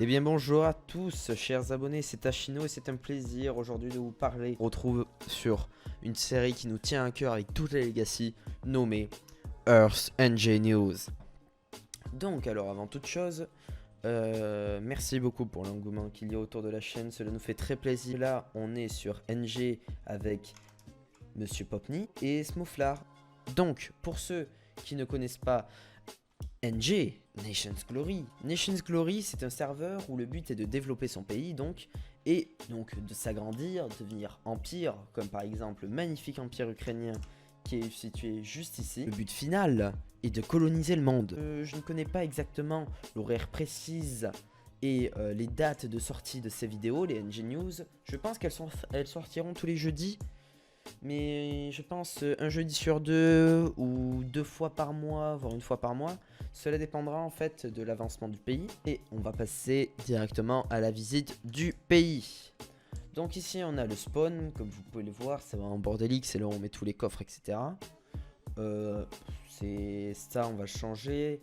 Eh bien bonjour à tous chers abonnés, c'est Tachino et c'est un plaisir aujourd'hui de vous parler. On retrouve sur une série qui nous tient à cœur avec toutes les legacy nommée Earth NG News. Donc alors avant toute chose, merci beaucoup pour l'engouement qu'il y a autour de la chaîne, cela nous fait très plaisir. Là on est sur NG avec Monsieur Popni et Smouflard. Donc pour ceux qui ne connaissent pas NG, Nations Glory. Nations Glory, c'est un serveur où le but est de développer son pays et de s'agrandir, de devenir empire, comme par exemple le magnifique empire ukrainien qui est situé juste ici. Le but final est de coloniser le monde. Je ne connais pas exactement l'horaire précise et les dates de sortie de ces vidéos, les NG News. Je pense qu'elles sortiront tous les jeudis. Mais je pense un jeudi sur deux ou 2 fois par mois, voire 1 fois par mois. Cela dépendra en fait de l'avancement du pays. Et on va passer directement à la visite du pays. Donc ici on a le spawn, comme vous pouvez le voir, c'est vraiment bordélique, c'est là où on met tous les coffres, etc. C'est ça, on va le changer.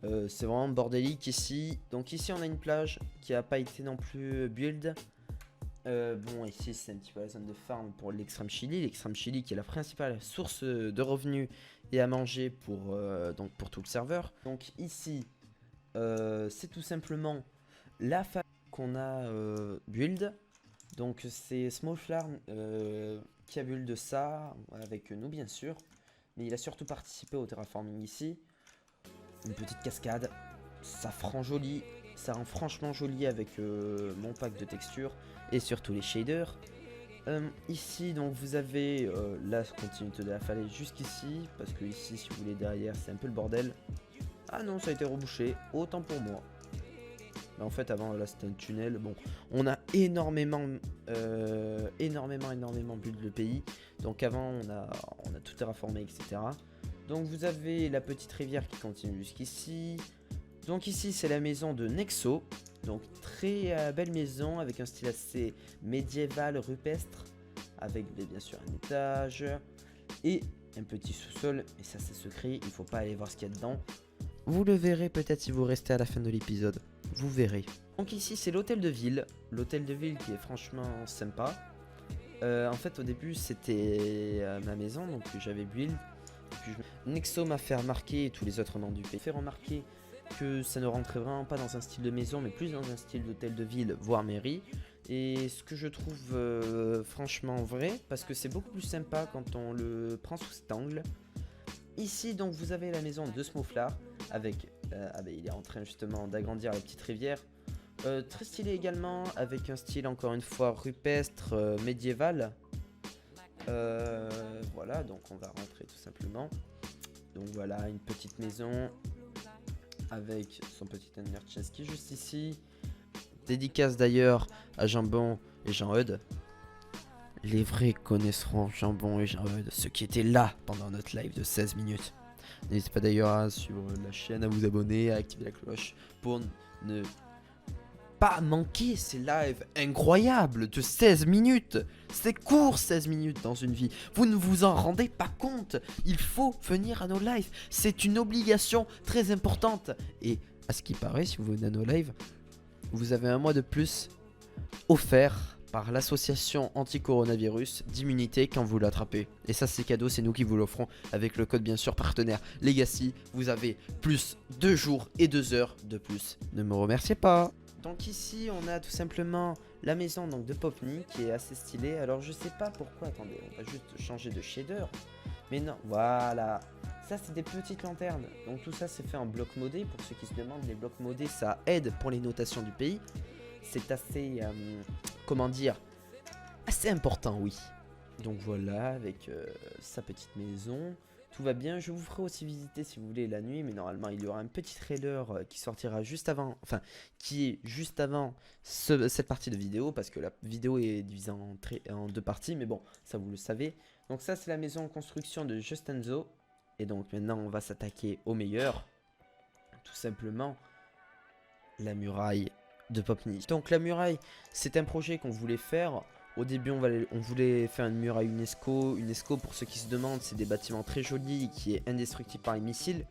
C'est vraiment bordélique ici. Donc ici on a une plage qui n'a pas été non plus build. Bon, ici c'est un petit peu la zone de farm pour l'extrême chili. L'extrême chili qui est la principale source de revenus et à manger pour tout le serveur. Donc ici, c'est tout simplement la faille qu'on a build. Donc c'est Smallflar qui a build ça avec nous bien sûr. Mais il a surtout participé au terraforming ici. Une petite cascade, ça rend joli. Ça rend franchement joli avec mon pack de textures et surtout les shaders. Ici donc vous avez la continuité de la falaise jusqu'ici, parce que ici si vous voulez derrière c'est un peu le bordel. Ah non, ça a été rebouché, autant pour moi. Mais en fait avant là c'était un tunnel. Bon, on a énormément build le pays. Donc avant on a tout terraformé, etc. Donc vous avez la petite rivière qui continue jusqu'ici. Donc ici c'est la maison de Nexo. Donc très belle maison avec un style assez médiéval rupestre. Avec bien sûr un étage et un petit sous-sol. Et ça c'est secret, il faut pas aller voir ce qu'il y a dedans. Vous le verrez peut-être si vous restez à la fin de l'épisode. Vous verrez. Donc ici c'est l'hôtel de ville. L'hôtel de ville qui est franchement sympa. En fait au début c'était ma maison, donc j'avais build. Nexo m'a fait remarquer, et tous les autres membres du pays fait remarquer que ça ne rentrait vraiment pas dans un style de maison mais plus dans un style d'hôtel de ville voire mairie, et ce que je trouve franchement vrai parce que c'est beaucoup plus sympa quand on le prend sous cet angle. Ici donc vous avez la maison de Smouflard avec il est en train justement d'agrandir la petite rivière, très stylé également avec un style encore une fois rupestre médiéval. Voilà, donc on va rentrer tout simplement. Donc voilà, une petite maison avec son petit Ender Chest qui est juste ici. Dédicace d'ailleurs à Jambon et Jean-Eudes. Les vrais connaîtront Jambon et Jean-Eudes, ceux qui étaient là pendant notre live de 16 minutes. N'hésitez pas d'ailleurs à suivre la chaîne, à vous abonner, à activer la cloche pour ne pas manquer ces lives incroyables de 16 minutes. C'est court 16 minutes dans une vie. Vous ne vous en rendez pas compte. Il faut venir à nos lives. C'est une obligation très importante. Et à ce qui paraît, si vous venez à nos lives, vous avez un mois de plus offert par l'association anti-coronavirus d'immunité quand vous l'attrapez. Et ça c'est cadeau, c'est nous qui vous l'offrons avec le code bien sûr partenaire Legacy. Vous avez plus 2 jours et 2 heures de plus. Ne me remerciez pas. Donc ici on a tout simplement la maison donc, de Popni qui est assez stylée. Alors je sais pas pourquoi, attendez, on va juste changer de shader. Mais non, voilà. Ça c'est des petites lanternes. Donc tout ça c'est fait en bloc modé. Pour ceux qui se demandent, les blocs modés ça aide pour les notations du pays. C'est assez, comment dire, assez important, oui. Donc voilà, avec sa petite maison. Tout va bien, je vous ferai aussi visiter si vous voulez la nuit, mais normalement il y aura un petit trailer qui sortira juste avant, enfin qui est juste avant cette partie de vidéo, parce que la vidéo est divisée en 2 parties, mais bon, ça vous le savez. Donc ça c'est la maison en construction de Justenzo, et donc maintenant on va s'attaquer au meilleur, tout simplement, la muraille de Popni. Donc la muraille, c'est un projet qu'on voulait faire. Au début, on voulait faire une muraille UNESCO. UNESCO, pour ceux qui se demandent, c'est des bâtiments très jolis qui est indestructible par les missiles.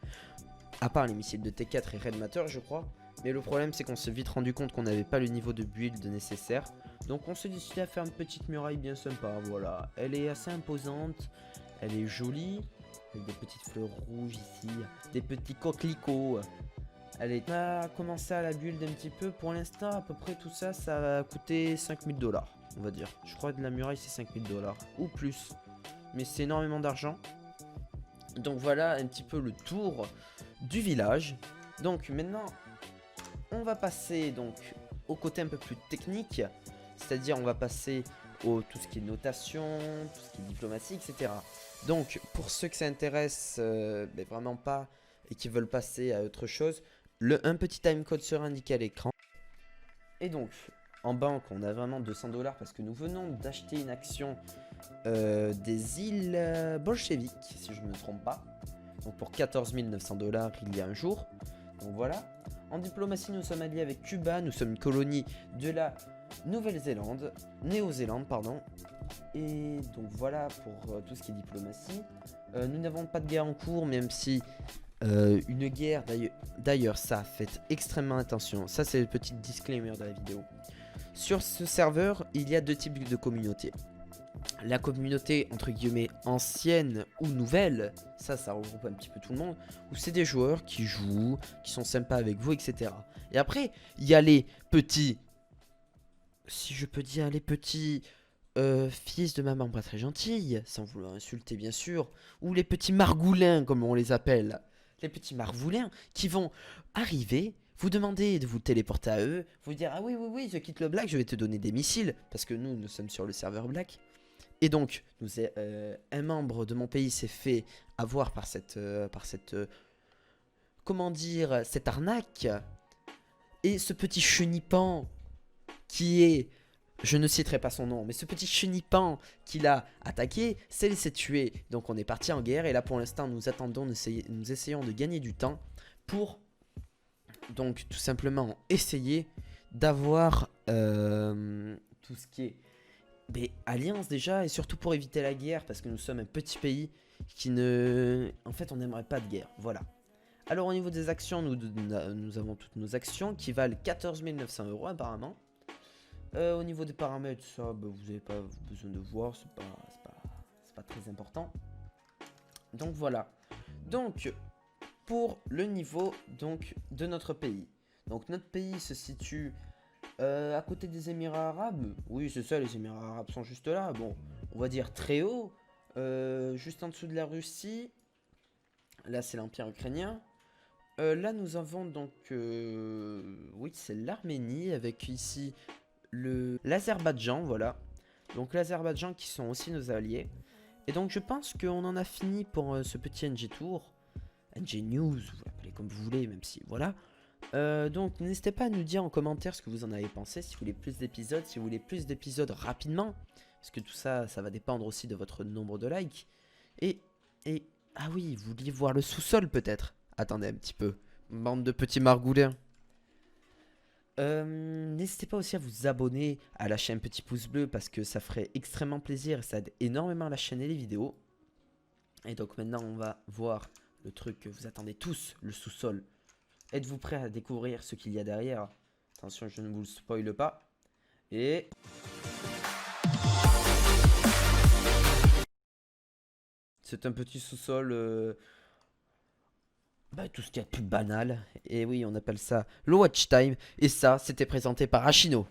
À part les missiles de T4 et Red Matter, je crois. Mais le problème c'est qu'on s'est vite rendu compte qu'on n'avait pas le niveau de build nécessaire. Donc on s'est décidé à faire une petite muraille bien sympa, voilà. Elle est assez imposante, elle est jolie, avec des petites fleurs rouges ici, des petits coquelicots. Allez, on a commencé à la build un petit peu. Pour l'instant, à peu près tout ça, ça va coûter 5000 $, on va dire. Je crois que la muraille c'est 5000 $ ou plus. Mais c'est énormément d'argent. Donc voilà un petit peu le tour du village. Donc maintenant, on va passer donc au côté un peu plus technique. C'est-à-dire on va passer au tout ce qui est notation, tout ce qui est diplomatie, etc. Donc pour ceux que ça intéresse, mais vraiment pas, et qui veulent passer à autre chose, un petit timecode sera indiqué à l'écran. Et donc en banque on a vraiment 200 $ parce que nous venons d'acheter une action des îles bolcheviques, si je ne me trompe pas. Donc pour 14 900 $ il y a un jour. Donc voilà. En diplomatie nous sommes alliés avec Cuba, nous sommes une colonie de la Nouvelle-Zélande, Néo-Zélande pardon. Et donc voilà pour tout ce qui est diplomatie. Nous n'avons pas de guerre en cours, même si une guerre, d'ailleurs ça faites extrêmement attention. Ça c'est le petit disclaimer de la vidéo. Sur ce serveur il y a deux types de communautés. La communauté entre guillemets ancienne ou nouvelle, ça regroupe un petit peu tout le monde, où c'est des joueurs qui jouent, qui sont sympas avec vous, etc. Et après il y a les petits, si je peux dire les petits fils de maman pas très gentille, sans vouloir insulter bien sûr, ou les petits margoulins comme on les appelle, les petits margoulins qui vont arriver, vous demander de vous téléporter à eux, vous dire ah oui oui oui je quitte le black, je vais te donner des missiles, parce que nous sommes sur le serveur black. Et donc un membre de mon pays s'est fait avoir par cette comment dire, cette arnaque. Et ce petit chenipan qui est, je ne citerai pas son nom, mais ce petit chenipan qui l'a attaqué s'est laissé tuer. Donc on est parti en guerre et là pour l'instant nous attendons, nous essayons de gagner du temps pour donc tout simplement essayer d'avoir tout ce qui est alliance déjà, et surtout pour éviter la guerre parce que nous sommes un petit pays qui ne... En fait on n'aimerait pas de guerre, voilà. Alors au niveau des actions, nous avons toutes nos actions qui valent 14 900 € apparemment. Au niveau des paramètres, ça vous n'avez pas besoin de voir, c'est pas très important. Donc voilà. Donc pour le niveau donc de notre pays. Donc notre pays se situe à côté des Émirats Arabes. Oui c'est ça, les Émirats Arabes sont juste là. Bon, on va dire très haut. Juste en dessous de la Russie. Là c'est l'Empire ukrainien. Là nous avons donc oui c'est l'Arménie avec ici l'Azerbaïdjan, voilà. Donc l'Azerbaïdjan qui sont aussi nos alliés. Et donc je pense qu'on en a fini pour ce petit NG Tour. NG News, vous l'appelez comme vous voulez, même si voilà. Donc n'hésitez pas à nous dire en commentaire ce que vous en avez pensé, si vous voulez plus d'épisodes, si vous voulez plus d'épisodes rapidement. Parce que tout ça, ça va dépendre aussi de votre nombre de likes. Et ah oui, vous vouliez voir le sous-sol peut-être. Attendez un petit peu, bande de petits margoulins. N'hésitez pas aussi à vous abonner, à lâcher un petit pouce bleu parce que ça ferait extrêmement plaisir et ça aide énormément la chaîne et les vidéos. Et donc maintenant on va voir le truc que vous attendez tous, le sous-sol. Êtes-vous prêts à découvrir ce qu'il y a derrière? Attention, je ne vous le spoile pas. Et... c'est un petit sous-sol... tout ce qu'il y a de plus banal. Et oui, on appelle ça le watch time. Et ça, c'était présenté par Ashino.